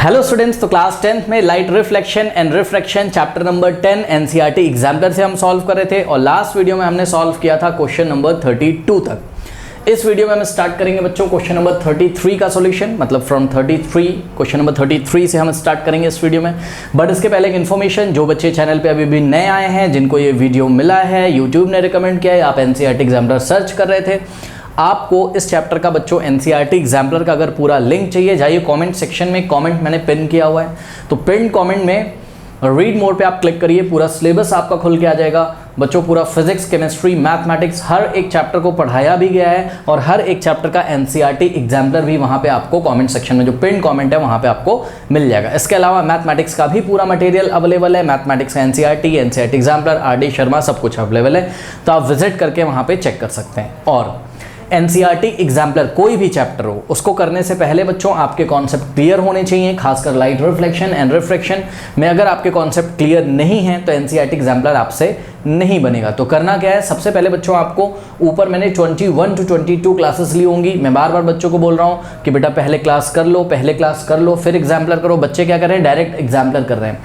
Hello students, तो class 10th में light reflection and refraction chapter number 10 NCERT exemplar से हम सॉल्व कर रहे थे और लास्ट वीडियो में हमने सॉल्व किया था क्वेश्चन नंबर 32 तक। इस वीडियो में हम स्टार्ट करेंगे बच्चों क्वेश्चन नंबर 33 का सॉल्यूशन, मतलब फ्रॉम 33 क्वेश्चन नंबर 33 से हम स्टार्ट करेंगे इस वीडियो में। बट इसके पहले एक इन्फॉर्मेशन, जो बच्चे चैनल पे अभी भी नए आए हैं, जिनको ये वीडियो मिला है, यूट्यूब ने रिकमेंड किया है, आप एनसीईआरटी एग्जाम्पलर सर्च कर रहे थे, आपको इस चैप्टर का बच्चों एनसीईआरटी एग्जाम्पलर का अगर पूरा लिंक चाहिए, जाइए कमेंट सेक्शन में, कमेंट मैंने पिन किया हुआ है, तो पिन कमेंट में रीड मोड पे आप क्लिक करिए, पूरा सिलेबस आपका खुल के आ जाएगा बच्चों। पूरा फिजिक्स, केमिस्ट्री, मैथमेटिक्स हर एक चैप्टर को पढ़ाया भी गया है और हर एक चैप्टर का एनसीईआरटी एग्जाम्पलर भी वहाँ पे आपको कमेंट सेक्शन में जो पिन कमेंट है वहाँ पे आपको मिल जाएगा। इसके अलावा मैथमेटिक्स का भी पूरा मटेरियल अवेलेबल है, मैथमेटिक्स का एनसीईआरटी एग्जाम्पलर, आरडी शर्मा, सब कुछ अवेलेबल है, तो आप विजिट करके वहाँ पे चेक कर सकते हैं। और एनसीईआरटी एग्जाम्पलर कोई भी चैप्टर हो, उसको करने से पहले बच्चों आपके कॉन्सेप्ट क्लियर होने चाहिए, खासकर लाइट रिफ्लेक्शन एंड रिफ्रैक्शन में अगर आपके कॉन्सेप्ट क्लियर नहीं है तो एनसीईआरटी एग्जाम्पलर आपसे नहीं बनेगा। तो करना क्या है, सबसे पहले बच्चों आपको ऊपर मैंने 21 to 22 क्लासेस ली होंगी, मैं बार बार बच्चों को बोल रहा हूँ कि बेटा पहले क्लास कर लो, फिर एग्जाम्पलर करो। बच्चे क्या कर रहे हैं, डायरेक्ट एग्जाम्पलर कर रहे हैं,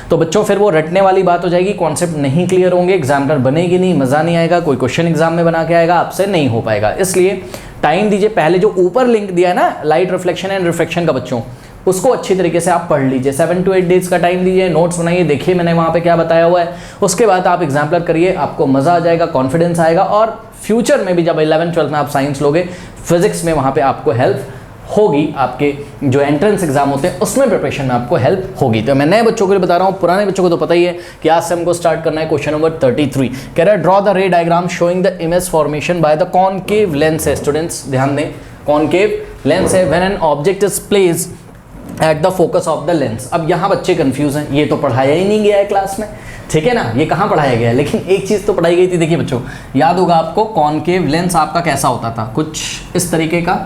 तो बच्चों फिर वो रटने वाली बात हो जाएगी, कॉन्सेप्ट नहीं क्लियर होंगे, एग्जाम्पलर बनेगी नहीं, मज़ा नहीं आएगा, कोई क्वेश्चन एग्जाम में बना के आएगा, आपसे नहीं हो पाएगा। इसलिए टाइम दीजिए, पहले जो ऊपर लिंक दिया है ना लाइट रिफ्लेक्शन एंड रिफ्रैक्शन का बच्चों, उसको अच्छी तरीके से आप पढ़ लीजिए, 7 to 8 डेज का टाइम दीजिए, नोट्स बनाइए, देखिए मैंने वहाँ पे क्या बताया हुआ है, उसके बाद आप एग्जाम्पलर करिए, आपको मज़ा आ जाएगा, कॉन्फिडेंस आएगा और फ्यूचर में भी जब 11th-12th में आप साइंस लोगे, फिजिक्स में वहाँ पे आपको हेल्प होगी, आपके जो एंट्रेंस एग्जाम होते हैं उसमें प्रिपरेशन में आपको हेल्प होगी। तो मैं नए बच्चों के लिए बता रहा हूँ, पुराने बच्चों को तो पता ही है कि आज से हमको स्टार्ट करना है क्वेश्चन नंबर 33। कह रहा है ड्रॉ द रे diagram showing the image formation by the concave lens है। स्टूडेंट्स ध्यान दें, कॉनकेव लेंस है when an object is placed at the focus of the lens. अब यहाँ बच्चे कंफ्यूज हैं, ये तो पढ़ाया ही नहीं गया है क्लास में, ठीक है ना, ये कहाँ पढ़ाया गया है, लेकिन एक चीज़ तो पढ़ाई गई थी। देखिए बच्चों, याद होगा आपको कॉनकेव लेंस आपका कैसा होता था, कुछ इस तरीके का,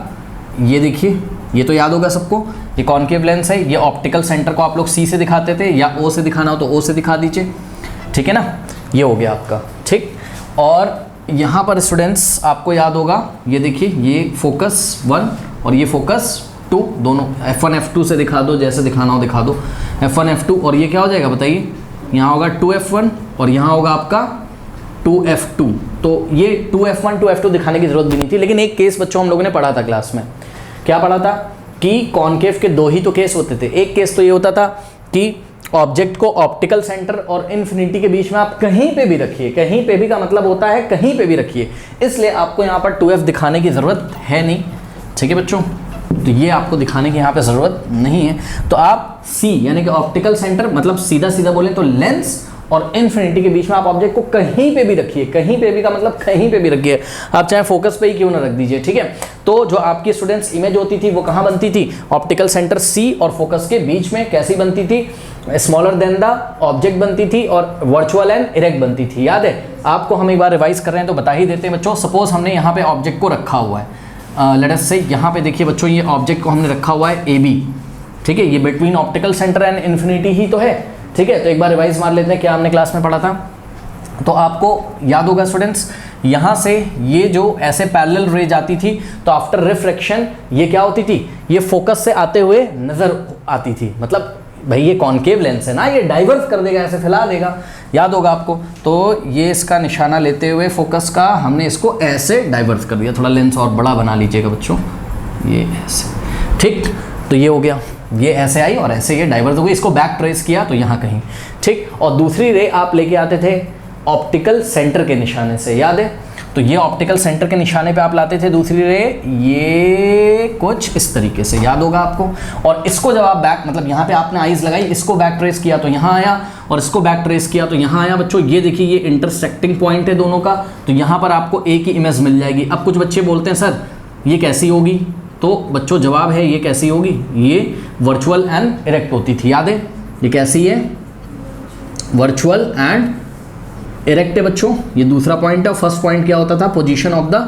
ये देखिए, ये तो याद होगा सबको, ये कॉनकेव लेंस है, ये ऑप्टिकल सेंटर को आप लोग सी से दिखाते थे, या ओ से दिखाना हो तो ओ से दिखा दीजिए, ठीक है ना, ये हो गया आपका, ठीक। और यहाँ पर स्टूडेंट्स आपको याद होगा, ये देखिए, ये फोकस 1 और ये फोकस 2, दोनों F1 F2 से दिखा दो, जैसे दिखाना हो दिखा दो, F1 F2, और ये क्या हो जाएगा बताइए, यहाँ होगा 2F1 और यहाँ होगा आपका 2F2। तो ये 2F1 2F2 दिखाने की जरूरत भी नहीं थी, लेकिन एक केस बच्चों हम लोगों ने पढ़ा था क्लास में, क्या पढ़ा था कि कॉनकेव के दो ही तो केस होते थे। एक केस तो ये होता था कि ऑब्जेक्ट को ऑप्टिकल सेंटर और इन्फिनिटी के बीच में आप कहीं पे भी रखिए, कहीं पे भी का मतलब होता है कहीं पे भी रखिए, इसलिए आपको यहाँ पर 2F दिखाने की ज़रूरत है नहीं, ठीक है बच्चों, तो ये आपको दिखाने की यहाँ पे ज़रूरत नहीं है। तो आप C यानी कि ऑप्टिकल सेंटर, मतलब सीधा सीधा बोले तो लेंस और इन्फिनिटी के बीच में आप ऑब्जेक्ट को कहीं पे भी रखिए, कहीं पे भी का मतलब कहीं पे भी रखिए, आप चाहे फोकस पे ही क्यों ना रख दीजिए, ठीक है। तो जो आपकी स्टूडेंट्स इमेज होती थी वो कहाँ बनती थी, ऑप्टिकल सेंटर C और फोकस के बीच में, कैसी बनती थी, स्मॉलर देन द ऑब्जेक्ट बनती थी और वर्चुअल एंड इरेक्ट बनती थी। याद है आपको, हम एक बार रिवाइज कर रहे हैं तो बता ही देते हैं बच्चों। सपोज हमने यहाँ पे ऑब्जेक्ट को रखा हुआ है, लेट अस से यहाँ पे देखिए बच्चों, ये ऑब्जेक्ट को हमने रखा हुआ है AB, ठीक है, ये between optical centre and infinity ही तो है, ठीक है। तो एक बार रिवाइज मार लेते हैं क्या हमने क्लास में पढ़ा था। तो आपको याद होगा स्टूडेंट्स, यहाँ से ये जो ऐसे पैरेलल रे जाती थी, तो आफ्टर रिफ्रैक्शन ये क्या होती थी, ये फोकस से आते हुए नजर आती थी, मतलब भाई ये कॉनकेव लेंस है ना, ये डाइवर्स कर देगा, ऐसे फैला देगा, याद होगा आपको। तो ये इसका निशाना लेते हुए फोकस का हमने इसको ऐसे डाइवर्स कर दिया, थोड़ा लेंस और बड़ा बना लीजिएगा बच्चों, ये ऐसे, ठीक। तो ये हो गया, ये ऐसे आई और ऐसे ये डाइवर्स हो गई, इसको बैक ट्रेस किया तो यहाँ कहीं, ठीक। और दूसरी रे आप लेके आते थे ऑप्टिकल सेंटर के निशाने से, याद है, तो ये ऑप्टिकल सेंटर के निशाने पे आप लाते थे दूसरी रे, ये कुछ इस तरीके से, याद होगा आपको। और इसको जब आप बैक, मतलब यहाँ पे आपने आइज लगाई, इसको बैक ट्रेस किया तो यहाँ आया, और इसको बैक ट्रेस किया तो यहाँ आया बच्चों। ये देखिए, ये इंटरसेक्टिंग पॉइंट है दोनों का, तो यहाँ पर आपको एक ही इमेज मिल जाएगी। अब कुछ बच्चे बोलते हैं सर ये कैसी होगी, तो बच्चों जवाब है ये कैसी होगी, ये वर्चुअल एंड इरेक्ट होती थी, याद है, ये कैसी है, वर्चुअल एंड इरेक्ट है बच्चों, ये दूसरा पॉइंट है। फर्स्ट पॉइंट क्या होता था, पोजीशन ऑफ द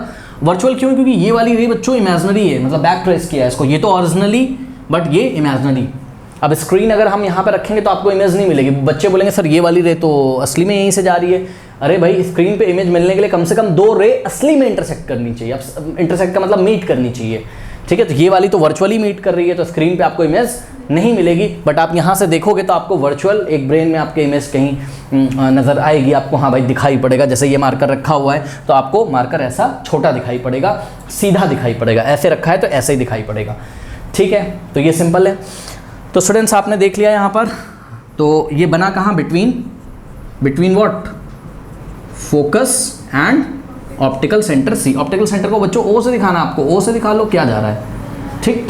वर्चुअल, क्यों, क्योंकि ये वाली रे बच्चों इमेजिनरी है, मतलब बैक ट्रेस किया है इसको, ये तो ओरिजिनली बट ये इमेजिनरी। अब स्क्रीन अगर हम यहाँ पे रखेंगे तो आपको इमेज नहीं मिलेगी, बच्चे बोलेंगे सर ये वाली रे तो असली में यहीं से जा रही है। अरे भाई, स्क्रीन पे इमेज मिलने के लिए कम से कम 2 रे असली में इंटरसेक्ट करनी चाहिए, अब इंटरसेक्ट का मतलब मीट करनी चाहिए, ठीक है। तो ये वाली तो वर्चुअली मीट कर रही है, तो स्क्रीन पे आपको इमेज नहीं मिलेगी, बट आप यहाँ से देखोगे तो आपको वर्चुअल एक ब्रेन में आपके इमेज कहीं नज़र आएगी आपको। हाँ भाई दिखाई पड़ेगा, जैसे ये मार्कर रखा हुआ है तो आपको मार्कर ऐसा छोटा दिखाई पड़ेगा, सीधा दिखाई पड़ेगा, ऐसे रखा है तो ऐसे ही दिखाई पड़ेगा, ठीक है। तो ये सिंपल है। तो स्टूडेंट्स आपने देख लिया यहाँ पर, तो ये बना कहाँ, between what, focus and optical centre C. Optical centre को बच्चों ओ से दिखाना, आपको ओ से दिखा लो, क्या जा रहा है, ठीक,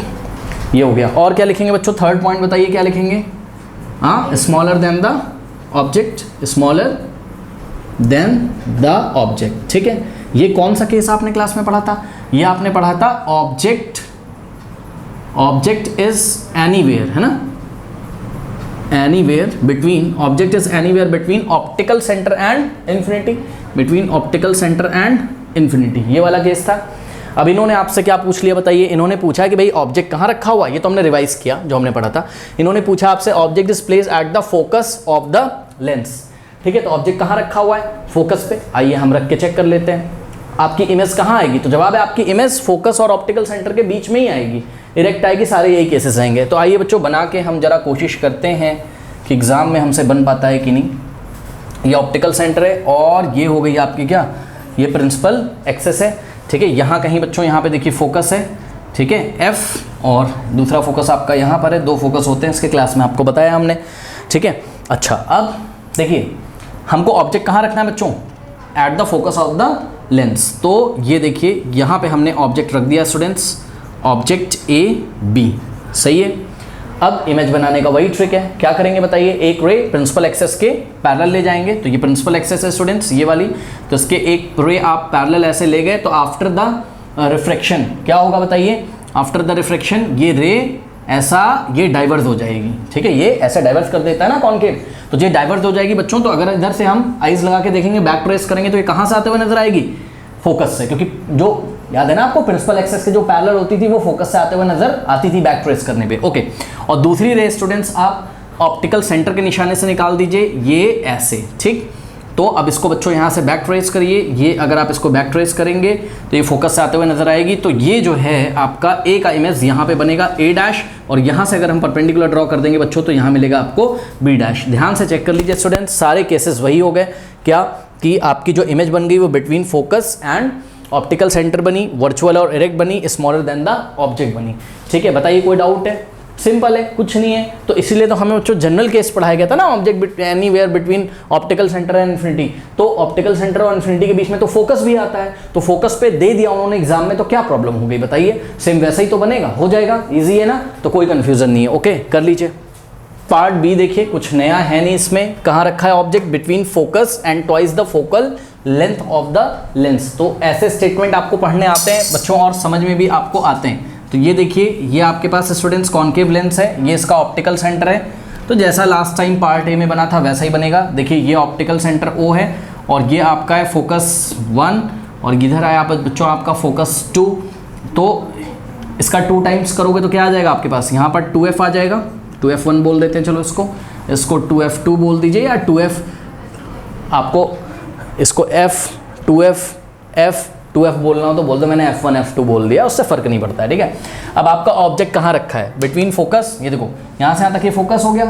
ये हो गया। और क्या लिखेंगे बच्चों, थर्ड पॉइंट बताइए क्या लिखेंगे, हाँ, smaller than the object, smaller than the object, ठीक है। ये कौन सा केस आपने क्लास में पढ़ा था, ये आपने पढ़ा था ऑब्जेक्ट इज एनीवेयर, है ना, anywhere between, object is anywhere between optical centre and infinity, between optical centre and infinity, ये वाला केस था। अब इन्होंने आपसे क्या पूछ लिया बताइए, इन्होंने पूछा कि भाई ऑब्जेक्ट कहाँ रखा हुआ है, ये तो हमने रिवाइज किया जो हमने पढ़ा था। इन्होंने पूछा आपसे object is place at the focus of the lens, ठीक है। तो ऑब्जेक्ट कहाँ रखा हुआ है, फोकस पे। आइए हम रख के चेक कर लेते हैं, आपकी इमेज कहाँ आएगी, तो जवाब है आपकी इमेज फोकस और ऑप्टिकल सेंटर के बीच में ही आएगी, इरेक्ट आएगी, सारे यही केसेस आएंगे। तो आइए बच्चों बना के हम जरा कोशिश करते हैं कि एग्जाम में हमसे बन पाता है कि नहीं। ये ऑप्टिकल सेंटर है और ये हो गई आपकी क्या, ये प्रिंसिपल एक्सेस है, ठीक है। यहाँ कहीं बच्चों, यहाँ पे देखिए फोकस है, ठीक है, एफ, और दूसरा फोकस आपका यहाँ पर है, दो फोकस होते हैं इसके, क्लास में आपको बताया हमने, ठीक है। अच्छा अब देखिए हमको ऑब्जेक्ट कहाँ रखना है बच्चों, at the focus of the lens. तो ये देखिए यहाँ पे हमने ऑब्जेक्ट रख दिया स्टूडेंट्स, ऑब्जेक्ट ए बी, सही है। अब इमेज बनाने का वही ट्रिक है, क्या करेंगे बताइए, एक रे प्रिंसिपल एक्सेस के पैरेलल ले जाएंगे, तो ये प्रिंसिपल एक्सेस है स्टूडेंट्स ये वाली, तो इसके एक रे आप पैरेलल ऐसे ले गए, तो आफ्टर द रिफ्रैक्शन क्या होगा बताइए, आफ्टर द रिफ्रैक्शन ये रे ऐसा ये डाइवर्स हो जाएगी, ठीक है, ये ऐसा डाइवर्स कर देता है ना कॉन्केव, तो ये डाइवर्स हो जाएगी बच्चों। तो अगर इधर से हम आइज लगा के देखेंगे, बैक ट्रेस करेंगे, तो ये कहाँ से आते हुए नजर आएगी, फोकस से, क्योंकि जो याद है ना आपको प्रिंसिपल एक्सेस के जो पैरेलल होती थी वो फोकस से आते हुए नजर आती थी बैक ट्रेस करने पे, ओके। और दूसरी रे स्टूडेंट्स आप ऑप्टिकल सेंटर के निशाने से निकाल दीजिए, ये ऐसे, ठीक। तो अब इसको बच्चों यहाँ से बैक ट्रेस करिए, ये अगर आप इसको बैक ट्रेस करेंगे तो ये फोकस से आते हुए नजर आएगी। तो ये जो है आपका ए का इमेज यहाँ पे बनेगा ए डैश, और यहाँ से अगर हम परपेंडिकुलर ड्रॉ कर देंगे बच्चों तो यहाँ मिलेगा आपको बी डैश। ध्यान से चेक कर लीजिए स्टूडेंट्स, सारे केसेस वही हो गए, क्या कि आपकी जो इमेज बन गई वो between focus and optical centre बनी, वर्चुअल और इरेक्ट बनी, स्मॉलर देन द ऑब्जेक्ट बनी, ठीक है। बताइए कोई डाउट है, सिंपल है, कुछ नहीं है। तो इसीलिए तो हमें बच्चों जनरल केस पढ़ाया गया था ना, object anywhere between optical centre and infinity. तो ऑप्टिकल सेंटर और इन्फिनिटी के बीच में तो फोकस भी आता है, तो फोकस पे दे दिया उन्होंने एग्जाम में, तो क्या प्रॉब्लम हो गई बताइए, सेम वैसा ही तो बनेगा, हो जाएगा, इजी है ना, तो कोई कंफ्यूजन नहीं है, ओके कर लीजिए। पार्ट बी देखिए, कुछ नया है नहीं इसमें, कहाँ रखा है object, between focus and twice the focal length of the lens. तो ऐसे स्टेटमेंट आपको पढ़ने आते हैं बच्चों और समझ में भी आपको आते हैं। तो ये देखिए, ये आपके पास स्टूडेंट्स कॉन्केव लेंस है, ये इसका ऑप्टिकल सेंटर है, तो जैसा लास्ट टाइम पार्ट ए में बना था वैसा ही बनेगा। देखिए ये ऑप्टिकल सेंटर ओ है और ये आपका है फोकस 1, और इधर आया बच्चों आपका फोकस 2। तो इसका 2 टाइम्स करोगे तो क्या आ जाएगा आपके पास, यहाँ पर 2f आ जाएगा, 2f1 बोल देते हैं, चलो इसको 2f2 बोल दीजिए, या 2f आपको इसको f 2f बोलना हो तो बोल दो, मैंने f1 f2 बोल दिया, उससे फर्क नहीं पड़ता है, ठीक है। अब आपका ऑब्जेक्ट कहाँ रखा है, बिटवीन फोकस, ये देखो यहाँ से यहाँ तक ये फोकस हो गया,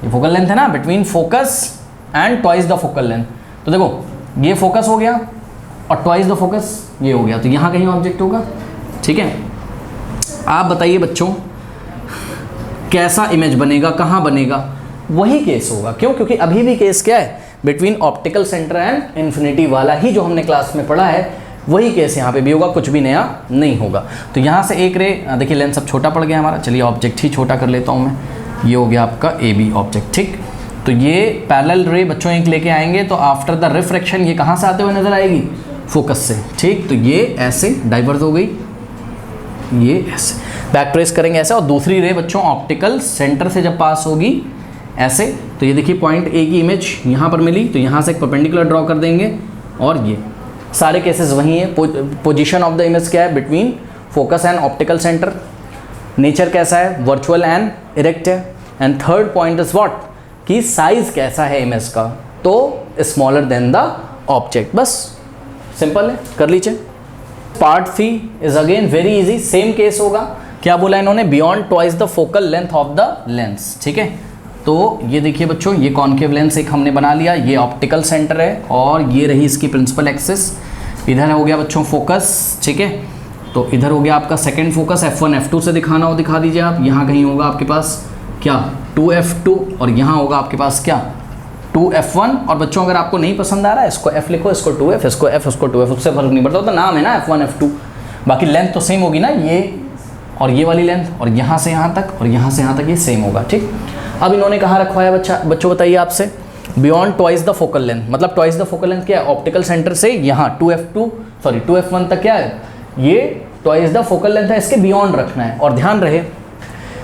ये फोकल लेंथ है ना, between focus and twice the focal length. तो देखो ये फोकस हो गया और ट्वाइस द फोकस ये हो गया, तो यहाँ कहीं ऑब्जेक्ट होगा, ठीक है। आप बताइए बच्चों कैसा इमेज बनेगा, कहाँ बनेगा, वही केस होगा, क्यों, क्योंकि अभी भी केस क्या है, between optical centre and infinity वाला ही जो हमने क्लास में पढ़ा है वही केस यहाँ पे भी होगा, कुछ भी नया नहीं होगा। तो यहाँ से एक रे, देखिए लेंस अब छोटा पड़ गया हमारा, चलिए ऑब्जेक्ट ही छोटा कर लेता हूँ मैं, ये हो गया आपका ए बी ऑब्जेक्ट, ठीक। तो ये पैरेलल रे बच्चों एक लेके आएंगे, तो आफ्टर द रिफ्रैक्शन ये कहाँ से आते हुए नजर आएगी, फोकस से, ठीक। तो ये ऐसे डाइवर्स हो गई, ये ऐसे बैक ट्रेस करेंगे ऐसे, और दूसरी रे बच्चों ऑप्टिकल सेंटर से जब पास होगी ऐसे, तो ये देखिए पॉइंट ए की इमेज यहाँ पर मिली, तो यहाँ से एक परपेंडिकुलर ड्रॉ कर देंगे, और ये सारे केसेस वही हैं। पोजीशन ऑफ द इमेज क्या है, between focus and optical centre, nature कैसा है, वर्चुअल एंड इरेक्ट है, and third point is what, कि साइज कैसा है इमेज का, तो स्मॉलर देन द ऑब्जेक्ट, बस सिंपल है, कर लीजिए। Part C is again very easy, same case होगा। क्या बोला इन्होंने, beyond twice the focal length of the lens. ठीक है, तो ये देखिए बच्चों, ये कॉन्केव लेंस एक हमने बना लिया, ये ऑप्टिकल सेंटर है और ये रही इसकी प्रिंसिपल एक्सिस। इधर हो गया बच्चों फोकस। ठीक है, तो इधर हो गया आपका सेकंड फोकस, F1 F2 से दिखाना हो दिखा दीजिए आप। यहाँ कहीं होगा आपके पास क्या 2F2 और यहाँ होगा आपके पास क्या 2F1। और बच्चों अगर आपको नहीं पसंद आ रहा है इसको F लिखो, इसको 2F, इसको F, इसको 2F, उससे फर्क नहीं पड़ता, तो नाम है ना F1 F2, बाकी लेंथ तो सेम होगी ना, ये और ये वाली लेंथ, और यहाँ से यहाँ तक और यहाँ से यहाँ तक ये सेम होगा। ठीक, अब इन्होंने कहाँ रखवाया बच्चों बताइए आपसे, beyond twice the focal length. मतलब ट्वाइस द फोकल लेंथ क्या है, ऑप्टिकल सेंटर से यहाँ 2F1 तक क्या है, ये ट्वाइस द फोकल लेंथ है, इसके बियॉन्ड रखना है। और ध्यान रहे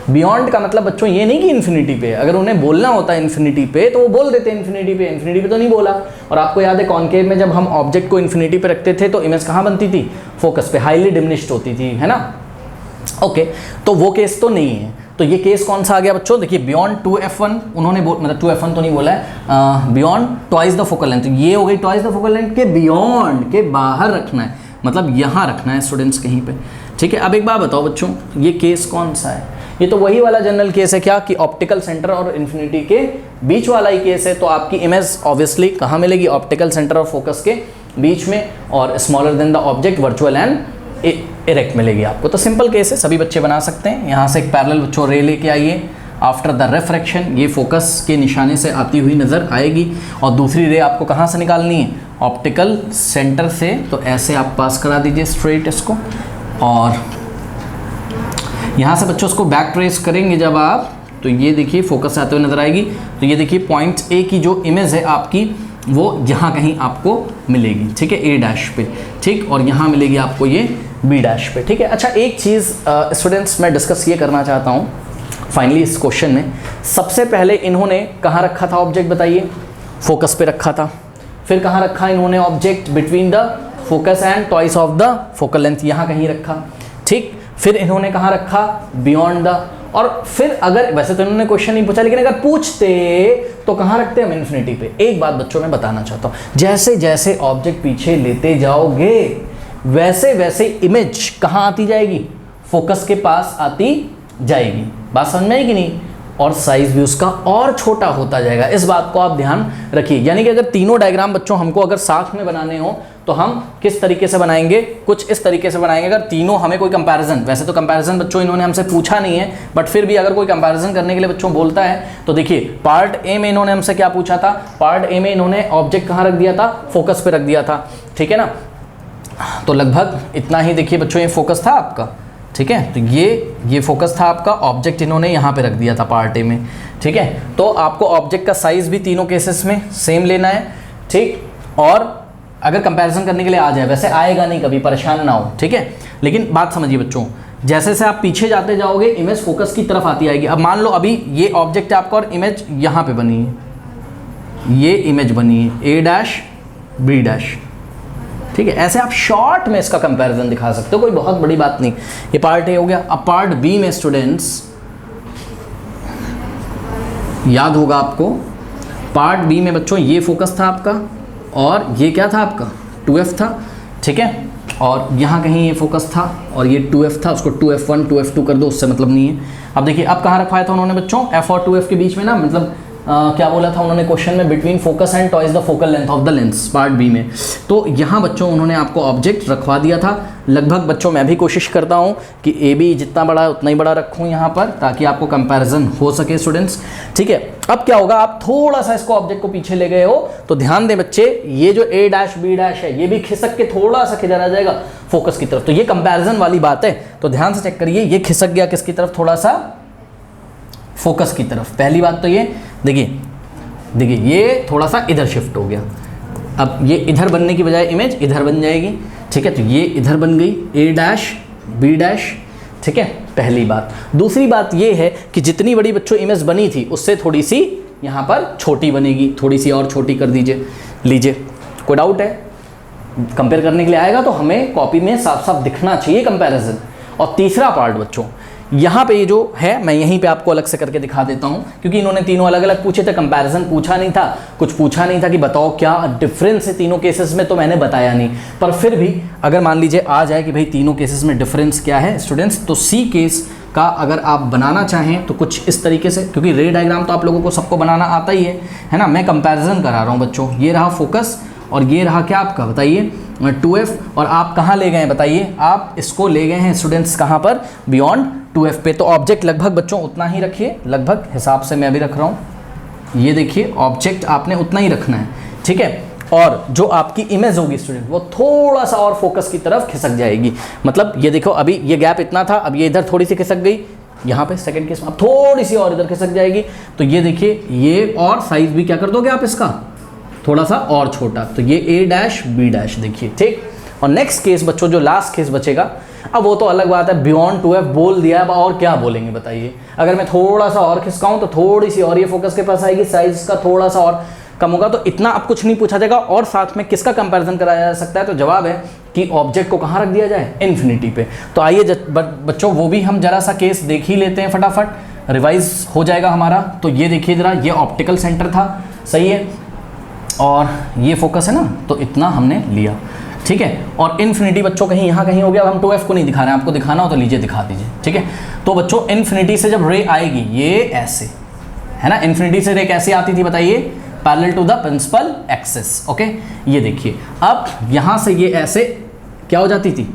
बियॉन्ड का मतलब बच्चों ये नहीं कि इन्फिनिटी पे, अगर उन्हें बोलना होता है इन्फिनिटी पे तो वो बोल देते हैं इन्फिनिटी पे तो नहीं बोला। और आपको याद है कॉन्केव में जब हम ऑब्जेक्ट को इन्फिनिटी पे रखते थे तो इमेज कहाँ बनती थी, फोकस पे, हाईली डिमिनिश्ड होती थी, है ना। ओके, तो वो केस तो नहीं है। तो ये केस कौन सा आ गया बच्चों, देखिए बियॉन्ड 2F1 उन्होंने मतलब 2F1 तो नहीं बोला है, beyond twice the focal length, ये हो गई ट्वाइस द फोकल लेंथ के बियॉन्ड के बाहर रखना है, मतलब यहाँ रखना है स्टूडेंट्स कहीं पे। ठीक है, अब एक बात बताओ बच्चों, ये केस कौन सा है, ये तो वही वाला जनरल केस है क्या कि ऑप्टिकल सेंटर और इन्फिनिटी के बीच वाला ही केस है। तो आपकी इमेज ऑब्वियसली कहाँ मिलेगी, ऑप्टिकल सेंटर और फोकस के बीच में, और smaller than the object virtual and erect मिलेगी आपको। तो सिंपल केस है, सभी बच्चे बना सकते हैं। यहाँ से एक पैरेलल बच्चों रे लेके आइए, आफ्टर द रिफ्रैक्शन ये फोकस के निशाने से आती हुई नज़र आएगी, और दूसरी रे आपको कहाँ से निकालनी है, ऑप्टिकल सेंटर से। तो ऐसे आप पास करा दीजिए स्ट्रेट इसको, और यहाँ से बच्चों उसको बैक ट्रेस करेंगे जब आप, तो ये देखिए फोकस आते हुए नजर आएगी। तो ये देखिए पॉइंट ए की जो इमेज है आपकी वो यहाँ कहीं आपको मिलेगी। ठीक है, ए डैश पे, ठीक, और यहाँ मिलेगी आपको ये बी डैश पे। ठीक है, अच्छा एक चीज़ स्टूडेंट्स मैं डिस्कस ये करना चाहता हूँ फाइनली इस क्वेश्चन में। सबसे पहले इन्होंने कहाँ रखा था ऑब्जेक्ट बताइए, फोकस पे रखा था। फिर कहाँ रखा इन्होंने object, between the focus and twice of the focal length, यहाँ कहीं रखा। ठीक, फिर इन्होंने कहाँ रखा, बियॉन्ड द। और फिर अगर वैसे तो इन्होंने क्वेश्चन नहीं पूछा, लेकिन अगर पूछते तो कहाँ रखते हम, इन्फिनिटी पे। एक बात बच्चों मैं बताना चाहता हूँ, जैसे जैसे ऑब्जेक्ट पीछे लेते जाओगे वैसे वैसे इमेज कहाँ आती जाएगी, फोकस के पास आती जाएगी। बात समझ में आई कि नहीं, और साइज भी उसका और छोटा होता जाएगा। इस बात को आप ध्यान रखिए। यानी कि अगर तीनों डायग्राम बच्चों हमको अगर साथ में बनाने हो तो हम किस तरीके से बनाएंगे, कुछ इस तरीके से बनाएंगे। अगर तीनों हमें कोई कंपैरिजन, वैसे तो कंपैरिजन बच्चों इन्होंने हमसे पूछा नहीं है, बट फिर भी अगर कोई कंपैरिजन करने के लिए बच्चों बोलता है तो देखिए पार्ट ए में इन्होंने हमसे क्या पूछा था, पार्ट ए में इन्होंने ऑब्जेक्ट कहाँ रख दिया था, फोकस पे रख दिया था। ठीक है ना, तो लगभग इतना ही देखिए बच्चों ये फोकस था आपका। ठीक है, तो ये फोकस था आपका, ऑब्जेक्ट इन्होंने यहाँ पे रख दिया था पार्ट ए में। ठीक है, तो आपको ऑब्जेक्ट का साइज भी तीनों केसेस में सेम लेना है। ठीक, और अगर कंपैरिजन करने के लिए आ जाए, वैसे आएगा नहीं कभी, परेशान ना हो। ठीक है, लेकिन बात समझिए बच्चों, जैसे जैसे आप पीछे जाते जाओगे इमेज फोकस की तरफ आती आएगी। अब मान लो अभी ये ऑब्जेक्ट है आपका और इमेज यहाँ पे बनी है, ये इमेज बनी है ए डैश बी डैश। ठीक है, ऐसे आप शॉर्ट में इसका कंपैरिजन दिखा सकते हो, कोई बहुत बड़ी बात नहीं। ये पार्ट ए हो गया। अब पार्ट बी में स्टूडेंट्स याद होगा आपको, पार्ट बी में बच्चों ये फोकस था आपका और ये क्या था आपका 2F था। ठीक है, और यहाँ कहीं ये फोकस था और ये 2F था, उसको 2F1 2F2 कर दो, उससे मतलब नहीं है। अब देखिए अब कहाँ रखवाया था उन्होंने बच्चों, F और 2F के बीच में ना, मतलब क्या बोला था उन्होंने क्वेश्चन में, between focus and twice the focal length of the lens, part B में। तो यहाँ बच्चों उन्होंने आपको ऑब्जेक्ट रखवा दिया था। लगभग बच्चों मैं भी कोशिश करता हूँ कि ए बी जितना बड़ा है उतना ही बड़ा रखूँ यहाँ पर, ताकि आपको कंपैरिजन हो सके स्टूडेंट्स। ठीक है, अब क्या होगा, आप थोड़ा सा इसको ऑब्जेक्ट को पीछे ले गए हो तो ध्यान दें बच्चे, ये जो ए डैश बी डैश है ये भी खिसक के थोड़ा सा किधर आ जाएगा, फोकस की तरफ। तो ये कंपैरिजन वाली बात है, तो ध्यान से चेक करिए, ये खिसक गया किसकी तरफ, थोड़ा सा फोकस की तरफ। पहली बात तो ये देखिए ये थोड़ा सा इधर शिफ्ट हो गया। अब ये इधर बनने की बजाय इमेज इधर बन जाएगी। ठीक है, तो ये इधर बन गई ए डैश बी डैश। ठीक है, पहली बात। दूसरी बात ये है कि जितनी बड़ी बच्चों इमेज बनी थी उससे थोड़ी सी यहाँ पर छोटी बनेगी, थोड़ी सी और छोटी कर दीजिए, लीजिए। कोई डाउट है, कंपेयर करने के लिए आएगा तो हमें कॉपी में साफ साफ दिखना चाहिए कंपैरिजन। और तीसरा पार्ट बच्चों, यहाँ पे ये जो है मैं यहीं पे आपको अलग से करके दिखा देता हूँ, क्योंकि इन्होंने तीनों अलग अलग पूछे थे, कंपैरिजन पूछा नहीं था, कुछ पूछा नहीं था कि बताओ क्या डिफरेंस है तीनों केसेस में, तो मैंने बताया नहीं। पर फिर भी अगर मान लीजिए आ जाए कि भाई तीनों केसेस में डिफरेंस क्या है स्टूडेंट्स, तो सी केस का अगर आप बनाना चाहें तो कुछ इस तरीके से, क्योंकि रे डायग्राम तो आप लोगों को सबको बनाना आता ही है ना। मैं कंपैरिजन करा रहा हूँ बच्चों, ये रहा फोकस और ये रहा क्या आपका बताइए 2F, और आप कहाँ ले गए हैं बताइए, आप इसको ले गए हैं स्टूडेंट्स कहाँ पर, बियॉन्ड 2F पे। तो ऑब्जेक्ट लगभग बच्चों उतना ही रखिए, लगभग हिसाब से मैं भी रख रहा हूँ, ये देखिए ऑब्जेक्ट आपने उतना ही रखना है, ठीक है। और जो आपकी इमेज होगी स्टूडेंट वो थोड़ा सा और फोकस की तरफ खिसक जाएगी, मतलब ये देखो अभी ये गैप इतना था, अब ये इधर थोड़ी सी खिसक गई, यहाँ पे सेकंड केस में अब थोड़ी सी और इधर खिसक जाएगी, तो ये देखिए ये और साइज भी क्या कर दोगे आप इसका थोड़ा सा और छोटा, तो ये A' B' देखिए, ठीक। और नेक्स्ट केस बच्चों जो लास्ट केस बचेगा, अब वो तो अलग बात है, बियॉन्ड 2F बोल दिया, अब और क्या बोलेंगे बताइए। अगर मैं थोड़ा सा और खिसकाऊं तो थोड़ी सी और ये फोकस के पास आएगी, साइज का थोड़ा सा और कम होगा, तो इतना अब कुछ नहीं पूछा जाएगा। और साथ में किसका कंपैरिजन कराया जा सकता है, तो जवाब है कि ऑब्जेक्ट को कहाँ रख दिया जाए, इन्फिनिटी पे। तो आइए बच्चों वो भी हम जरा सा केस देख ही लेते हैं, फटाफट रिवाइज हो जाएगा हमारा। तो ये देखिए जरा, ये ऑप्टिकल सेंटर था, सही है, और ये फोकस है ना, तो इतना हमने लिया, ठीक है। और इन्फिनिटी बच्चों कहीं यहाँ कहीं हो गया, अब हम 2F को नहीं दिखा रहे हैं, आपको दिखाना हो तो लीजिए दिखा दीजिए, ठीक है। तो बच्चों इन्फिनिटी से जब रे आएगी ये ऐसे है ना, इन्फिनिटी से रे कैसे आती थी बताइए, parallel to the principal axis, okay. ये देखिए अब यहाँ से ये ऐसे क्या हो जाती थी।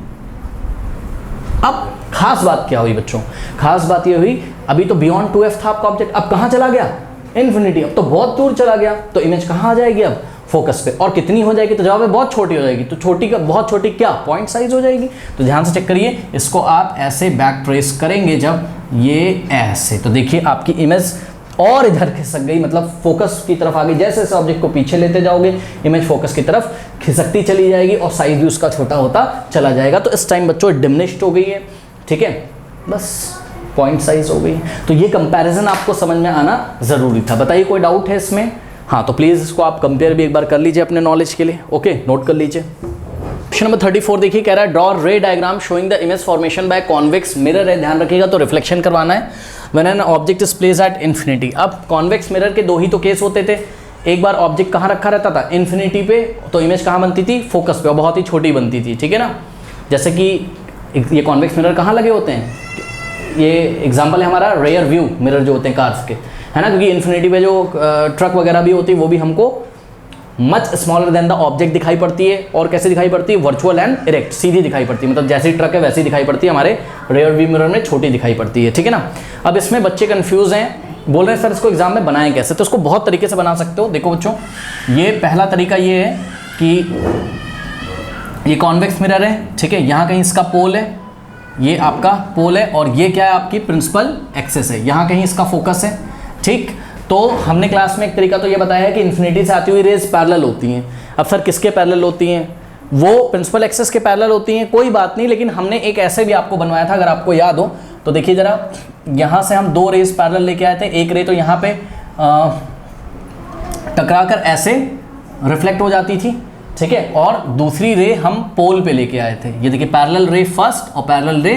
अब खास बात क्या हुई बच्चों, खास बात ये हुई अभी तो बियॉन्ड 2F था आपका ऑब्जेक्ट, अब कहाँ चला गया, इन्फिनिटी, अब तो बहुत दूर चला गया, तो इमेज कहाँ आ जाएगी अब, फोकस पे। और कितनी हो जाएगी, तो जवाब है बहुत छोटी हो जाएगी। तो छोटी का बहुत छोटी क्या, पॉइंट साइज हो जाएगी। तो ध्यान से चेक करिए, इसको आप ऐसे बैक ट्रेस करेंगे जब ये ऐसे, तो देखिए आपकी इमेज और इधर खिसक गई, मतलब फोकस की तरफ आ गई। जैसे जैसे ऑब्जेक्ट को पीछे लेते जाओगे इमेज फोकस की तरफ खिसकती चली जाएगी और साइज भी उसका छोटा होता चला जाएगा। तो इस टाइम बच्चों डिमिनिश्ड हो गई है, ठीक है, बस पॉइंट साइज हो गई। तो ये कंपैरिजन आपको समझ में आना ज़रूरी था। बताइए कोई डाउट है इसमें, हाँ तो प्लीज़ इसको आप कंपेयर भी एक बार कर लीजिए अपने नॉलेज के लिए, ओके, नोट कर लीजिए। क्वेश्चन नंबर 34 देखिए, कह रहा है ड्रॉ रे diagram showing the image formation by convex mirror है, ध्यान रखिएगा, तो रिफ्लेक्शन करवाना है when an object is placed at infinity. अब कॉन्वेक्स मिरर के दो ही तो केस होते थे, एक बार ऑब्जेक्ट कहाँ रखा रहता था, इन्फिनिटी पे, तो इमेज कहाँ बनती थी, फोकस पे, और बहुत ही छोटी बनती थी, ठीक है ना। जैसे कि ये कॉन्वेक्स मिरर कहाँ लगे होते हैं, ये एग्जाम्पल है हमारा रेयर व्यू मिरर जो होते हैं कार्स के, है ना, क्योंकि इन्फिनिटी पे जो ट्रक वगैरह भी होती है वो भी हमको much smaller than the object दिखाई पड़ती है। और कैसे दिखाई पड़ती है, वर्चुअल एंड इरेक्ट, सीधी दिखाई पड़ती है, मतलब जैसी ट्रक है वैसी दिखाई पड़ती है, हमारे रेयर व्यू मिरर में छोटी दिखाई पड़ती है, ठीक है ना। अब इसमें बच्चे कंफ्यूज हैं, बोल रहे हैं सर इसको एग्जाम में बनाएं कैसे, तो इसको बहुत तरीके से बना सकते हो। देखो बच्चों, ये पहला तरीका ये है कि ये कॉन्वेक्स मिरर है, ठीक है, यहाँ कहीं इसका पोल है, ये आपका पोल है, और ये क्या है आपकी प्रिंसिपल एक्सिस है, यहाँ कहीं इसका फोकस है, ठीक। तो हमने क्लास में एक तरीका तो ये बताया है कि इन्फिनिटी से आती हुई रेज पैरेलल होती हैं। अब सर किसके पैरेलल होती हैं, वो प्रिंसिपल एक्सिस के पैरेलल होती हैं, कोई बात नहीं, लेकिन हमने एक ऐसे भी आपको बनवाया था, अगर आपको याद हो तो देखिए जरा, यहाँ से हम दो रेज पैरेलल लेके आए थे, एक रे तो यहाँ पे टकरा कर ऐसे रिफ्लेक्ट हो जाती थी, ठीक है, और दूसरी रे हम पोल पे लेके आए थे। ये देखिए पैरेलल रे फर्स्ट और पैरेलल रे,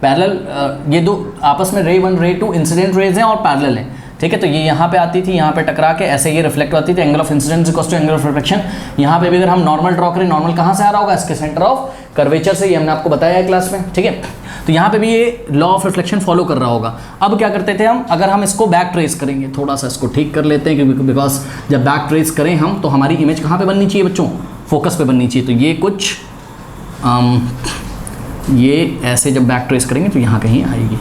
पैरेलल ये दो आपस में रे 1 रे 2 इंसिडेंट रेज हैं और पैरेलल हैं, ठीक है। तो ये यहाँ पे आती थी, यहाँ पे टकरा के ऐसे ये रिफ्लेक्ट होती थी, angle of incidence equals to angle of reflection. यहाँ पे भी अगर हम नॉर्मल ड्रॉ करें, नॉर्मल कहाँ से आ रहा होगा, इसके सेंटर ऑफ कर्वेचर से, ये हमने आपको बताया है क्लास में, ठीक है। तो यहाँ पे भी ये लॉ ऑफ रिफ्लेक्शन फॉलो कर रहा होगा। अब क्या करते थे हम, अगर हम इसको बैक ट्रेस करेंगे, थोड़ा सा इसको ठीक कर लेते हैं, क्योंकि बिकॉज जब बैक ट्रेस करें हम तो हमारी इमेज कहाँ पे बननी चाहिए बच्चों, फोकस पे बननी चाहिए। तो ये कुछ ये ऐसे जब बैक ट्रेस करेंगे तो यहाँ कहीं आएगी,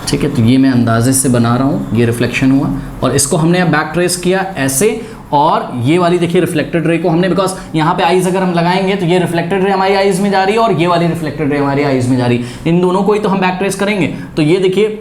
ठीक है। तो ये मैं अंदाजे से बना रहा हूँ, ये रिफ्लेक्शन हुआ, और इसको हमने अब बैक ट्रेस किया ऐसे, और ये वाली देखिए रिफ्लेक्टेड रे को हमने, बिकॉज यहाँ पे आइज अगर हम लगाएंगे तो ये रिफ्लेक्टेड रे हमारी आइज में जा रही है और ये वाली रिफ्लेक्टेड रे हमारी आइज में जा रही है, इन दोनों को ही तो हम बैक ट्रेस करेंगे। तो ये देखिए,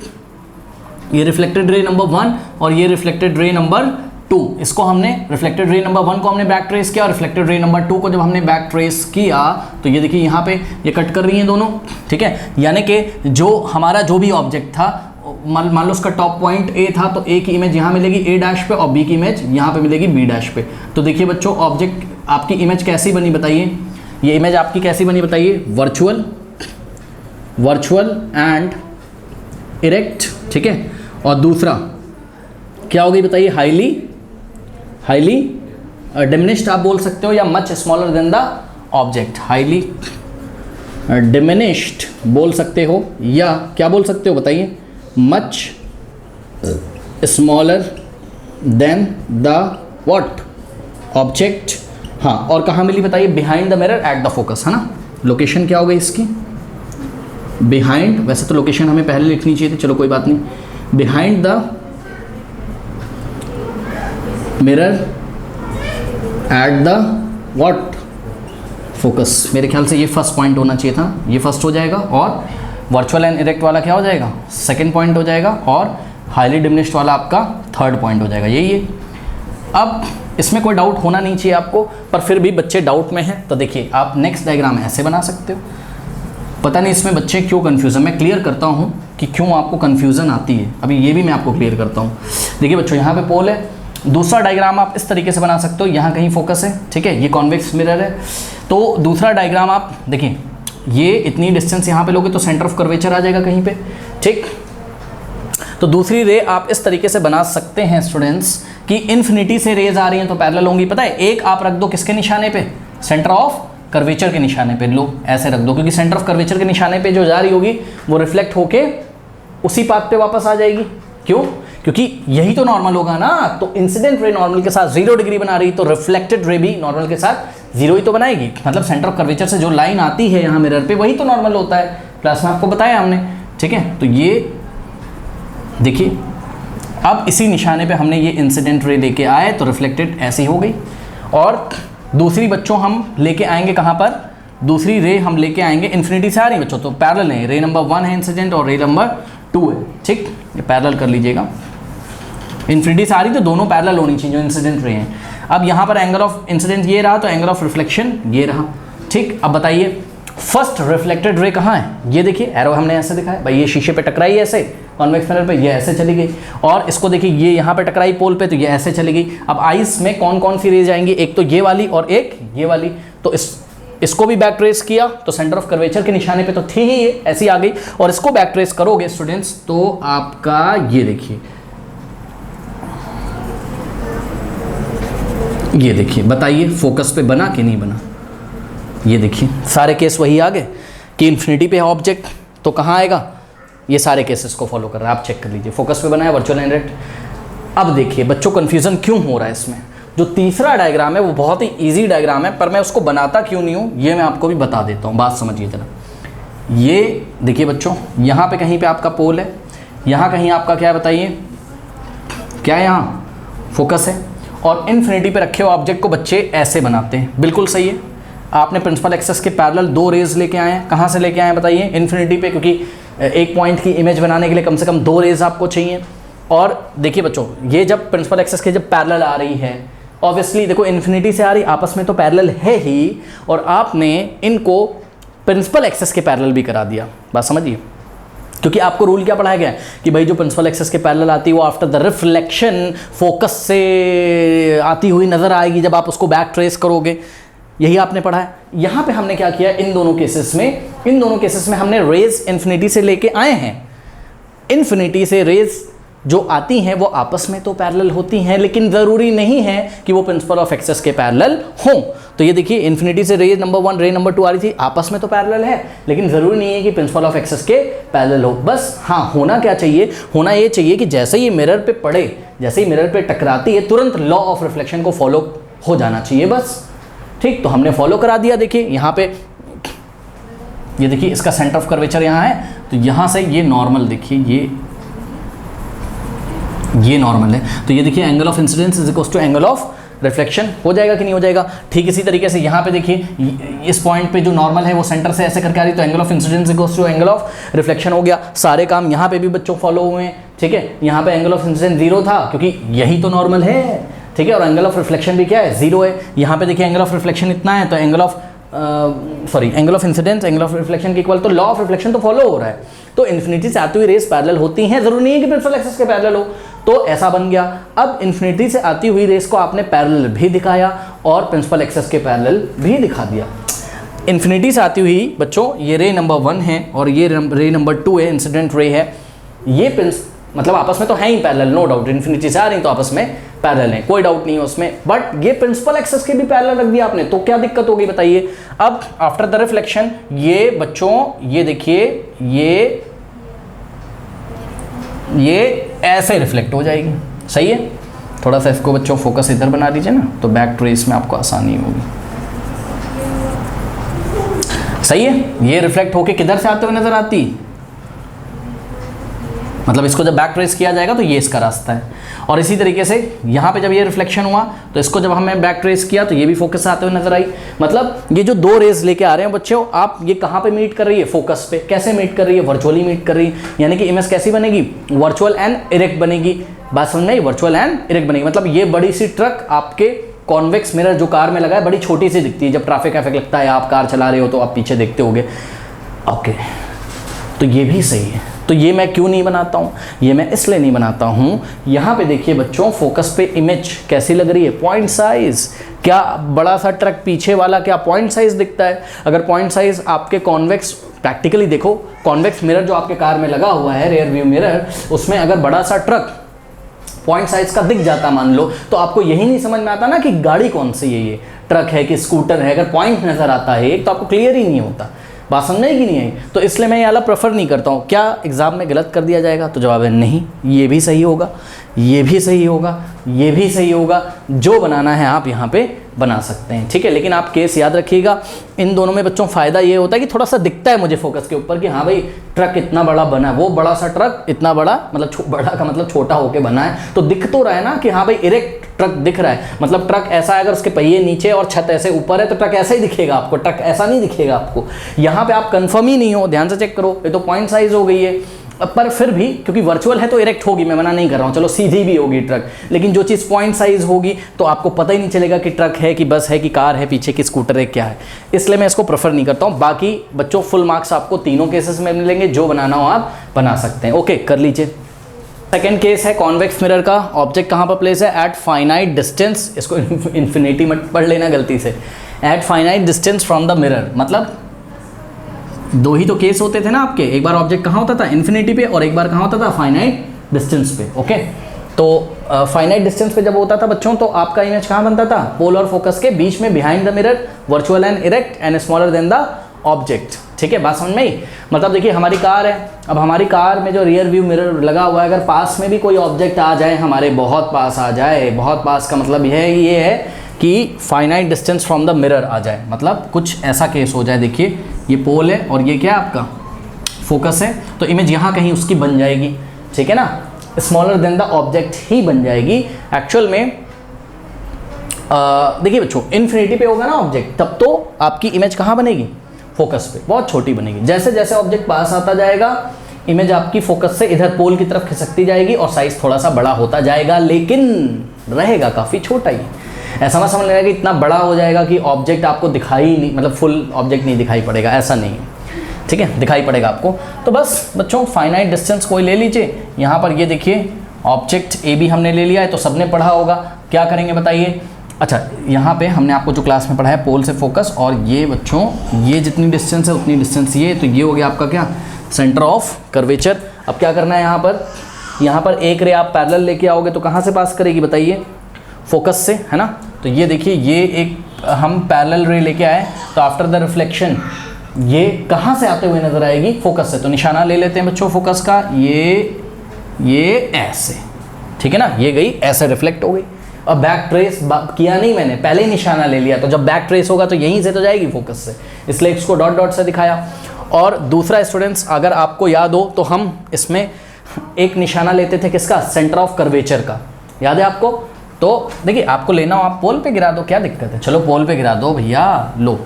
ये रिफ्लेक्टेड रे नंबर 1 और ये रिफ्लेक्टेड रे नंबर 2, इसको हमने रिफ्लेक्टेड रे नंबर 1 को हमने बैक ट्रेस किया, और रिफ्लेक्टेड रे नंबर 2 को जब हमने बैक ट्रेस किया तो ये देखिए यहाँ पे ये कट कर रही हैं दोनों, ठीक है। यानी कि जो हमारा जो भी ऑब्जेक्ट था, मान लो उसका टॉप पॉइंट ए था, तो ए की इमेज यहाँ मिलेगी ए डैश पे और बी की इमेज यहाँ पे मिलेगी बी डैश पे। तो देखिए बच्चों, ऑब्जेक्ट आपकी इमेज कैसी बनी बताइए, ये इमेज आपकी कैसी बनी बताइए, वर्चुअल, वर्चुअल एंड इरेक्ट, ठीक है, और दूसरा क्या हो गई बताइए, हाईली डिमिनिश्ड आप बोल सकते हो, या much smaller than the object, highly diminished बोल सकते हो, या क्या बोल सकते हो बताइए, much smaller than the what object. हाँ, और कहाँ मिली बताइए, behind the mirror at the focus, है ना। लोकेशन क्या हो गई इसकी, बिहाइंड, वैसे तो लोकेशन हमें पहले लिखनी चाहिए थी, चलो कोई बात नहीं, behind the mirror at the what focus. मेरे ख्याल से ये फर्स्ट पॉइंट होना चाहिए था, ये फर्स्ट हो जाएगा, और वर्चुअल एंड इरेक्ट वाला क्या हो जाएगा, सेकंड पॉइंट हो जाएगा, और हाईली डिमिनिश्ड वाला आपका थर्ड पॉइंट हो जाएगा, यही है। अब इसमें कोई डाउट होना नहीं चाहिए आपको, पर फिर भी बच्चे डाउट में हैं, तो देखिए आप नेक्स्ट डायग्राम ऐसे बना सकते हो। पता नहीं इसमें बच्चे क्यों कन्फ्यूज़न, मैं क्लियर करता हूँ कि क्यों आपको कन्फ्यूज़न आती है, अभी ये भी मैं आपको क्लियर करता हूँ। देखिए बच्चों, यहाँ पे पोल है, दूसरा डायग्राम आप इस तरीके से बना सकते हो, यहाँ कहीं फोकस है, ठीक है, ये कॉन्वेक्स मिरर है, तो दूसरा डायग्राम आप देखिए, ये इतनी डिस्टेंस यहाँ पे लोगे तो सेंटर ऑफ कर्वेचर आ जाएगा कहीं पे, ठीक। तो दूसरी रे आप इस तरीके से बना सकते हैं स्टूडेंट्स कि इन्फिनिटी से रेज आ रही हैं तो पैरेलल होंगी, पता है, एक आप रख दो किसके निशाने पे, सेंटर ऑफ कर्वेचर के निशाने पे, लो ऐसे रख दो, क्योंकि सेंटर ऑफ कर्वेचर के निशाने पे जो जा रही होगी वो रिफ्लेक्ट होके उसी पाथ पे वापस आ जाएगी। क्यों? क्योंकि यही तो नॉर्मल होगा ना, तो इंसिडेंट रे नॉर्मल के साथ 0 डिग्री बना रही, तो रिफ्लेक्टेड रे भी नॉर्मल के साथ 0 ही तो बनाएगी, मतलब सेंटर ऑफ कर्वेचर से जो लाइन आती है यहाँ मिरर पे वही तो नॉर्मल होता है, क्लास में आपको बताया हमने, ठीक है। तो ये देखिए, अब इसी निशाने पे हमने ये इंसिडेंट रे लेके आए तो रिफ्लेक्टेड ऐसी हो गई, और दूसरी बच्चों हम लेके आएंगे कहाँ पर, दूसरी रे हम लेके आएंगे इन्फिनिटी से आ रही बच्चों, तो पैरेलल है, रे नंबर 1 है इंसिडेंट और रे नंबर 2 है, ठीक, ये पैरेलल कर लीजिएगा, इन्फिनिटी से आ रही तो दोनों पैरेलल होनी चाहिए जो इंसिडेंट रे हैं। अब यहाँ पर एंगल ऑफ इंसिडेंट ये रहा, तो एंगल ऑफ रिफ्लेक्शन ये रहा, ठीक। अब बताइए फर्स्ट रिफ्लेक्टेड रे कहाँ है, ये देखिए एरो हमने ऐसे दिखाया, भाई ये शीशे पे टकराई ऐसे कॉन्वेक्स मिरर पे, ये ऐसे चली गई, और इसको देखिए ये यहाँ पे टकराई पोल पे, तो ये ऐसे चली गई। अब आइस में कौन कौन सी रेज आएंगी, एक तो ये वाली और एक ये वाली, तो इसको भी बैक ट्रेस किया तो सेंटर ऑफ कर्वेचर के निशाने पे तो थी ही ये, ऐसी आ गई, और इसको बैक ट्रेस करोगे स्टूडेंट्स तो आपका ये देखिए, ये देखिए, बताइए फोकस पे बना कि नहीं बना, ये देखिए सारे केस वही आ गए कि इन्फिनिटी पे है ऑब्जेक्ट तो कहाँ आएगा, ये सारे केसेस को फॉलो कर रहा है, आप चेक कर लीजिए, फोकस पे बना है, वर्चुअल एंड इरेक्ट। अब देखिए बच्चों कन्फ्यूजन क्यों हो रहा है इसमें, जो तीसरा डायग्राम है वो बहुत ही इजी डायग्राम है, पर मैं उसको बनाता क्यों नहीं हूँ ये मैं आपको भी बता देता हूँ, बात समझिए जरा। ये देखिए बच्चों, यहाँ पे कहीं पे आपका पोल है, यहाँ कहीं आपका क्या है बताइए, क्या है, यहाँ फोकस है, और इन्फिनिटी पे रखे हुए ऑब्जेक्ट को बच्चे ऐसे बनाते हैं, बिल्कुल सही है। आपने प्रिंसिपल एक्सेस के पैरेलल 2 रेज लेके आए हैं, कहाँ से लेके आए हैं बताइए, इन्फिनिटी पे, क्योंकि एक पॉइंट की इमेज बनाने के लिए कम से कम 2 रेज आपको चाहिए। और देखिए बच्चों, ये जब प्रिंसिपल एक्सेस के जब पैरेलल आ रही है, ऑब्वियसली देखो इन्फिनिटी से आ रही, आपस में तो पैरेलल है ही, और आपने इनको प्रिंसिपल एक्सेस के पैरेलल भी करा दिया, बात समझिए, क्योंकि आपको रूल क्या पढ़ाया गया है कि भाई जो प्रिंसिपल एक्सेस के पैरेलल आती है वो आफ्टर द रिफ्लेक्शन फोकस से आती हुई नजर आएगी जब आप उसको बैक ट्रेस करोगे, यही आपने पढ़ा है। यहाँ पे हमने क्या किया, इन दोनों केसेस में हमने रेज इन्फिनिटी से लेके आए हैं, इन्फिनिटी से रेज जो आती हैं वो आपस में तो पैरेलल होती हैं, लेकिन ज़रूरी नहीं है कि वो प्रिंसिपल ऑफ एक्सेस के पैरेलल हों। तो ये देखिए इन्फिनिटी से रे नंबर 1 रे नंबर 2 आ रही थी, आपस में तो पैरेलल है, लेकिन ज़रूरी नहीं है कि प्रिंसिपल ऑफ एक्सेस के पैरेलल हो। बस हाँ, होना क्या चाहिए, होना ये चाहिए कि जैसे ही मिरर पे पड़े, जैसे ही मिरर पे टकराती है, तुरंत लॉ ऑफ रिफ्लेक्शन को फॉलो हो जाना चाहिए, बस ठीक। तो हमने फॉलो करा दिया, देखिए यहाँ पे ये देखिए इसका सेंटर ऑफ कर्वेचर यहाँ है, तो यहाँ से ये नॉर्मल देखिए, ये नॉर्मल है, तो ये देखिए angle of incidence is equal to angle of reflection, हो जाएगा कि नहीं हो जाएगा। ठीक इसी तरीके से यहाँ पे देखिए इस पॉइंट पे जो नॉर्मल है वो सेंटर से ऐसे करके आ रही, तो angle of incidence equal to angle of reflection हो गया। सारे काम यहाँ पे भी बच्चों फॉलो हुए हैं, ठीक है। यहाँ पे एंगल ऑफ इंसिडेंस 0 था क्योंकि यही तो नॉर्मल है, ठीक है, और एंगल ऑफ रिफ्लेक्शन भी क्या है, 0 है। यहाँ पे देखिए एंगल ऑफ रिफ्लेक्शन इतना है, तो angle of incidence angle of reflection के इक्वल, तो लॉ ऑफ रिफ्लेक्शन तो फॉलो हो रहा है। तो इन्फिनिटी से आती हुई रेस पैरेलल होती हैं, जरूरी नहीं है कि प्रिंसिपल एक्सेस के पैरेलल हो, तो ऐसा बन गया। अब इन्फिनिटी से आती हुई रेस को आपने पैरेलल भी दिखाया और प्रिंसिपल एक्सेस के पैरेलल भी दिखा दिया। इन्फिनिटी से आती हुई बच्चों ये रे नंबर 1 है और ये रे नंबर 2 है, इंसिडेंट रे है। ये मतलब आपस में तो है ही पैरेलल, नो डाउट, इन्फिनिटी से आ रही तो आपस में पैरेलल है, कोई डाउट नहीं है उसमें, बट ये प्रिंसिपल एक्सेस के भी पैरेलल रख दिया आपने, तो क्या दिक्कत होगी बताइए। अब आफ्टर द रिफ्लेक्शन ये बच्चों ये देखिए ये ऐसे रिफ्लेक्ट हो जाएगी, सही है। थोड़ा सा इसको बच्चों फोकस इधर बना दीजिए ना, तो बैक ट्रेस में आपको आसानी होगी, सही है। ये रिफ्लेक्ट होके किधर से आते हुए नजर आती, मतलब इसको जब बैक ट्रेस किया जाएगा तो ये इसका रास्ता है, और इसी तरीके से यहाँ पे जब ये रिफ्लेक्शन हुआ तो इसको जब हमने बैक ट्रेस किया तो ये भी फोकस से आते हुए नजर आई। मतलब ये जो दो रेज लेके आ रहे हैं बच्चों, आप ये कहाँ पे मीट कर रही है, फोकस पे। कैसे मीट कर रही है, वर्चुअली मीट कर रही है, यानी कि इमेज कैसी बनेगी, वर्चुअल एंड इरेक्ट बनेगी। बात समझ में आई, वर्चुअल एंड इरेक्ट बनेगी। मतलब ये बड़ी सी ट्रक आपके कॉन्वेक्स मिरर जो कार में लगा है बड़ी छोटी सी दिखती है, जब ट्रैफिक लगता है, आप कार चला रहे हो तो आप पीछे देखते होगे, ओके। तो ये भी सही है। तो ये मैं क्यों नहीं बनाता हूँ, ये मैं इसलिए नहीं बनाता हूँ, यहाँ पे देखिए बच्चों फोकस पे इमेज कैसी लग रही है, पॉइंट साइज। क्या बड़ा सा ट्रक पीछे वाला क्या पॉइंट साइज दिखता है? अगर पॉइंट साइज आपके कॉन्वेक्स, प्रैक्टिकली देखो कॉन्वेक्स मिरर जो आपके कार में लगा हुआ है, रियर व्यू मिरर, उसमें अगर बड़ा सा ट्रक पॉइंट साइज का दिख जाता मान लो, तो आपको यही नहीं समझ में आता ना कि गाड़ी कौन सी है, ये ट्रक है कि स्कूटर है। अगर पॉइंट नजर आता है एक तो आपको क्लियर ही नहीं होता, बात समझने की नहीं आई। तो इसलिए मैं ये वाला प्रेफर नहीं करता हूँ। क्या एग्जाम में गलत कर दिया जाएगा? तो जवाब है नहीं, ये भी सही होगा, ये भी सही होगा, ये भी सही होगा। जो बनाना है आप यहाँ पे बना सकते हैं, ठीक है। लेकिन आप केस याद रखिएगा, इन दोनों में बच्चों फ़ायदा ये होता है कि थोड़ा सा दिखता है मुझे फोकस के ऊपर कि हाँ भाई ट्रक इतना बड़ा बना है, वो बड़ा सा ट्रक इतना बड़ा, मतलब बड़ा का मतलब छोटा होके बना है, तो दिख तो रहा है ना कि हाँ भाई इरेक्ट ट्रक दिख रहा है। मतलब ट्रक ऐसा है, अगर उसके पहिए नीचे और छत ऐसे ऊपर है तो ट्रक ऐसा ही दिखेगा आपको, ट्रक ऐसा नहीं दिखेगा आपको। यहाँ पे आप कंफर्म ही नहीं हो, ध्यान से चेक करो, ये तो पॉइंट साइज हो गई है, पर फिर भी क्योंकि वर्चुअल है तो इरेक्ट होगी, मैं मना नहीं कर रहा हूँ, चलो सीधी भी होगी ट्रक, लेकिन जो चीज़ पॉइंट साइज होगी तो आपको पता ही नहीं चलेगा कि ट्रक है कि बस है कि कार है, पीछे की स्कूटर है, क्या है। इसलिए मैं इसको प्रेफर नहीं करता हूँ। बाकी बच्चों फुल मार्क्स आपको तीनों केसेस में मिलेंगे, जो बनाना हो आप बना सकते हैं। ओके, कर लीजिए। सेकेंड केस है कॉन्वेक्स मिरर का। ऑब्जेक्ट कहाँ पर प्लेस है? एट फाइनाइट डिस्टेंस, इसको इन्फिनिटी मत पढ़ लेना गलती से, at finite distance from the mirror. मतलब दो ही तो केस होते थे ना आपके, एक बार ऑब्जेक्ट कहाँ होता था? इन्फिनिटी पे, और एक बार कहाँ होता था? फाइनाइट डिस्टेंस पे। ओके, तो फाइनाइट डिस्टेंस पे जब होता था बच्चों, तो आपका इमेज कहाँ बनता था? पोल और फोकस के बीच में, behind the mirror, virtual and erect and smaller than the object. ठीक है, बात समझ में आई? मतलब देखिए हमारी कार है, अब हमारी कार में जो रियर व्यू मिरर लगा हुआ है, अगर पास में भी कोई ऑब्जेक्ट आ जाए, हमारे बहुत पास आ जाए, बहुत पास का मतलब ये है कि finite distance from the mirror आ जाए, मतलब कुछ ऐसा केस हो जाए। देखिए ये पोल है और ये क्या है आपका फोकस है, तो इमेज यहाँ कहीं उसकी बन जाएगी, ठीक है ना, स्मॉलर देन द ऑब्जेक्ट ही बन जाएगी। एक्चुअल में देखिए बच्चों, इन्फिनिटी पे होगा ना ऑब्जेक्ट, तब तो आपकी इमेज कहाँ बनेगी? फोकस पे, बहुत छोटी बनेगी। जैसे जैसे ऑब्जेक्ट पास आता जाएगा, इमेज आपकी फोकस से इधर पोल की तरफ खिसकती जाएगी और साइज थोड़ा सा बड़ा होता जाएगा, लेकिन रहेगा काफ़ी छोटा ही। ऐसा ना समझ लेगा कि इतना बड़ा हो जाएगा कि ऑब्जेक्ट आपको दिखाई नहीं, मतलब फुल ऑब्जेक्ट नहीं दिखाई पड़ेगा, ऐसा नहीं है, ठीक है, दिखाई पड़ेगा आपको। तो बस बच्चों फाइनाइट डिस्टेंस कोई ले लीजिए। यहाँ पर ये देखिए ऑब्जेक्ट ए भी हमने ले लिया है, तो सबने पढ़ा होगा। क्या करेंगे बताइए? अच्छा, यहाँ पे हमने आपको जो क्लास में पढ़ा है पोल से फोकस, और ये बच्चों ये जितनी डिस्टेंस है उतनी डिस्टेंस ये, तो ये हो गया आपका क्या? Centre of curvature. अब क्या करना है यहाँ पर एक रे आप पैरेलल लेके आओगे तो कहाँ से पास करेगी बताइए? फोकस से, है ना। तो ये देखिए ये एक हम पैरेलल रे लेके आए, तो आफ्टर द रिफ्लेक्शन ये कहाँ से आते हुए नजर आएगी? फोकस से। तो निशाना ले लेते हैं बच्चों फोकस का, ये ऐसे, ठीक है ना, ये गई ऐसे रिफ्लेक्ट हो गई। अब बैक ट्रेस किया नहीं मैंने, पहले ही निशाना ले लिया, तो जब बैक ट्रेस होगा तो यहीं से तो जाएगी फोकस से, इसलिए इसको डॉट डॉट से दिखाया। और दूसरा स्टूडेंट्स, अगर आपको याद हो तो हम इसमें एक निशाना लेते थे किसका? सेंटर ऑफ कर्वेचर का, याद है आपको? तो देखिए आपको लेना हो आप पोल पे गिरा दो, क्या दिक्कत है, चलो पोल पे गिरा दो भैया, लो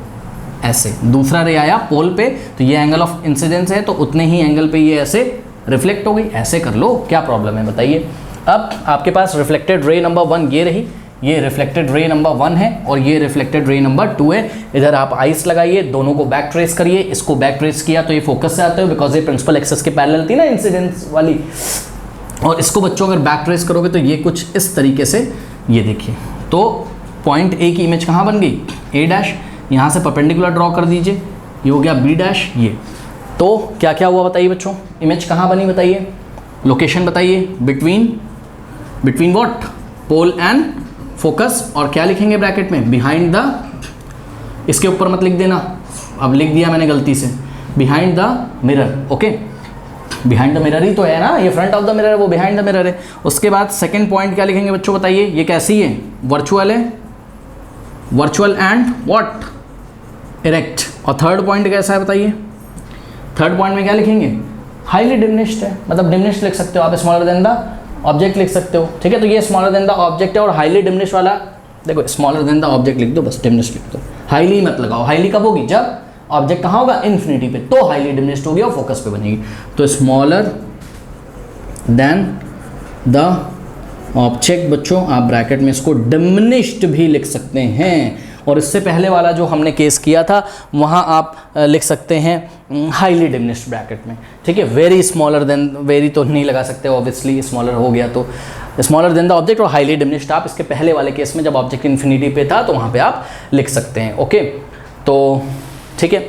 ऐसे। दूसरा रे आया पोल पे, तो ये एंगल ऑफ इंसिडेंस है, तो उतने ही एंगल पे ये ऐसे रिफ्लेक्ट हो गई, ऐसे कर लो, क्या प्रॉब्लम है बताइए। अब आपके पास रिफ्लेक्टेड रे नंबर 1 ये रही, ये रिफ्लेक्टेड रे नंबर 1 है और ये रिफ्लेक्टेड रे नंबर 2 है। इधर आप आइस लगाइए, दोनों को बैक ट्रेस करिए। इसको बैक ट्रेस किया तो ये फोकस से आते हो, बिकॉज ये प्रिंसिपल एक्सेस के पैरेलल थी ना इंसिडेंस वाली। और इसको बच्चों अगर बैक ट्रेस करोगे तो ये कुछ इस तरीके से, ये देखिए, तो पॉइंट ए की इमेज कहाँ बन गई? ए डैश। यहाँ से परपेंडिकुलर ड्रॉ कर दीजिए, ये हो गया बी डैश। ये तो क्या क्या हुआ बताइए बच्चों? इमेज कहाँ बनी बताइए? लोकेशन बताइए between what, pole and focus, और क्या लिखेंगे ब्रैकेट में, बिहाइंड द, इसके ऊपर मत लिख देना, अब लिख दिया मैंने गलती से, behind the mirror. Okay, behind the mirror ही तो है ना, ये फ्रंट ऑफ द मिरर है, वो बिहाइंड द मिरर है। उसके बाद सेकंड पॉइंट क्या लिखेंगे बच्चों बताइए, ये कैसी है, वर्चुअल है, वर्चुअल एंड व्हाट, इरेक्ट। और थर्ड पॉइंट कैसा है बताइए, थर्ड पॉइंट में क्या लिखेंगे, हाईली डिमिनिश्ड है, मतलब डिमिनिश्ड लिख सकते हो आप, स्मॉलर देन द ऑब्जेक्ट लिख सकते हो, ठीक है। तो ये स्मॉलर देन द ऑब्जेक्ट है, और हाईली डिमिनिश्ड वाला देखो, स्मॉलर देन द ऑब्जेक्ट लिख दो, बस डिमिनिश्ड लिख दो, हाईली मत लगाओ। हाईली कब होगी, जब ऑब्जेक्ट कहाँ होगा, इन्फिनिटी पे, तो हाईली डिमिनिश्ड होगी और फोकस पे बनेगी। तो स्मॉलर देन द ऑब्जेक्ट बच्चों, आप ब्रैकेट में इसको डिमिनिश्ड भी लिख सकते हैं। और इससे पहले वाला जो हमने केस किया था वहाँ आप लिख सकते हैं हाईली डिमिनिश्ड ब्रैकेट में, ठीक है। वेरी स्मॉलर देन, वेरी तो नहीं लगा सकते ऑब्वियसली, स्मॉलर हो गया तो स्मॉलर देन द ऑब्जेक्ट, और हाईली डिमिनिश्ड आप इसके पहले वाले केस में जब ऑब्जेक्ट इन्फिनिटी पे था तो वहाँ पे आप लिख सकते हैं। ओके, तो ठीक है,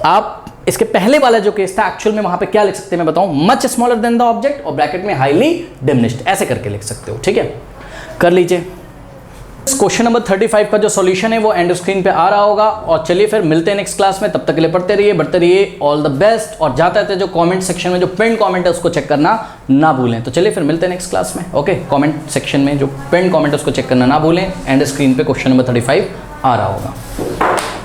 आप इसके पहले वाला जो केस था एक्चुअल में वहाँ पे क्या लिख सकते हैं मैं बताऊँ, much smaller than the object और ब्रैकेट में हाईली डिमिनिश्ड, ऐसे करके लिख सकते हो, ठीक है। कर लीजिए। क्वेश्चन नंबर 35 का जो सॉल्यूशन है वो एंड स्क्रीन पे आ रहा होगा। और चलिए फिर मिलते हैं नेक्स्ट क्लास में, तब तक के लिए पढ़ते रहिए, बढ़ते रहिए, ऑल द बेस्ट। और जाते रहते जो कमेंट सेक्शन में जो पिन कमेंट है उसको चेक करना ना भूलें। तो चलिए फिर मिलते हैं नेक्स्ट क्लास में। ओके, कमेंट सेक्शन में जो पिन कमेंट है उसको चेक करना ना भूलें। एंड स्क्रीन पे क्वेश्चन नंबर 35 आ रहा होगा।